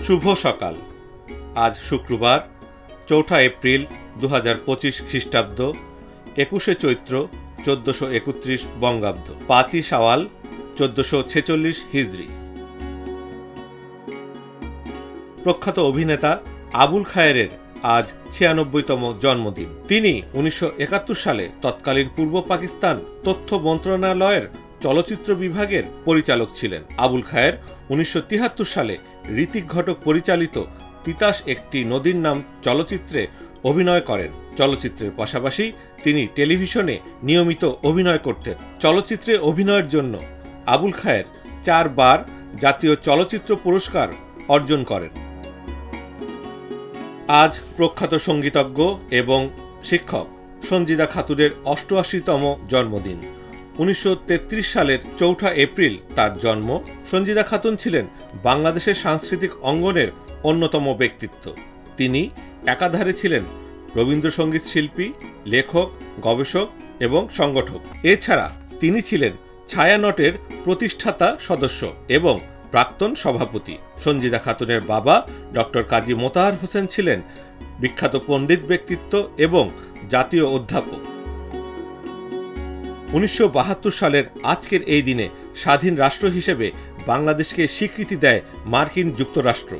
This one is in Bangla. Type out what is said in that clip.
শুভ সকাল। আজ শুক্রবার ৪ এপ্রিল ২০২৫ খ্রিস্টাব্দ, ২১ চৈত্র ১৪৩১ বঙ্গাব্দ, ৫ই শাওয়াল ১৪৪৬ হিজরি। প্রখ্যাত অভিনেতা আবুল খায়েরের আজ ৯৬তম জন্মদিন। তিনি ১৯৭১ সালে তৎকালীন পূর্ব পাকিস্তান তথ্য মন্ত্রণালয়ের চলচ্চিত্র বিভাগের পরিচালক ছিলেন। আবুল খায়ের ১৯৭৩ সালে ঋতিক ঘটক পরিচালিত তিতাস একটি নদীর নাম চলচ্চিত্রে অভিনয় করেন। চলচ্চিত্রের পাশাপাশি তিনি টেলিভিশনে নিয়মিত অভিনয় করতেন। চলচ্চিত্রে অভিনয়ের জন্য আবুল খায়ের ৪ বার জাতীয় চলচ্চিত্র পুরস্কার অর্জন করেন। আজ প্রখ্যাত সঙ্গীতজ্ঞ এবং শিক্ষক সঞ্জিদা খাতুনের ৮৮তম জন্মদিন। ১৯৩৩ সালের ৪ এপ্রিল তার জন্ম। সঞ্জিদা খাতুন ছিলেন বাংলাদেশের সাংস্কৃতিক অঙ্গনের অন্যতম ব্যক্তিত্ব। তিনি একাধারে ছিলেন রবীন্দ্রসঙ্গীত শিল্পী, লেখক, গবেষক এবং সংগঠক। এছাড়া তিনি ছিলেন ছায়ানটের প্রতিষ্ঠাতা সদস্য এবং প্রাক্তন সভাপতি। সঞ্জিদা খাতুনের বাবা ডক্টর কাজী মোতাহার হোসেন ছিলেন বিখ্যাত পণ্ডিত ব্যক্তিত্ব এবং জাতীয় অধ্যাপক। ১৯৭২ সালের আজকের এই দিনে স্বাধীন রাষ্ট্র হিসেবে বাংলাদেশকে স্বীকৃতি দেয় মার্কিন যুক্তরাষ্ট্র।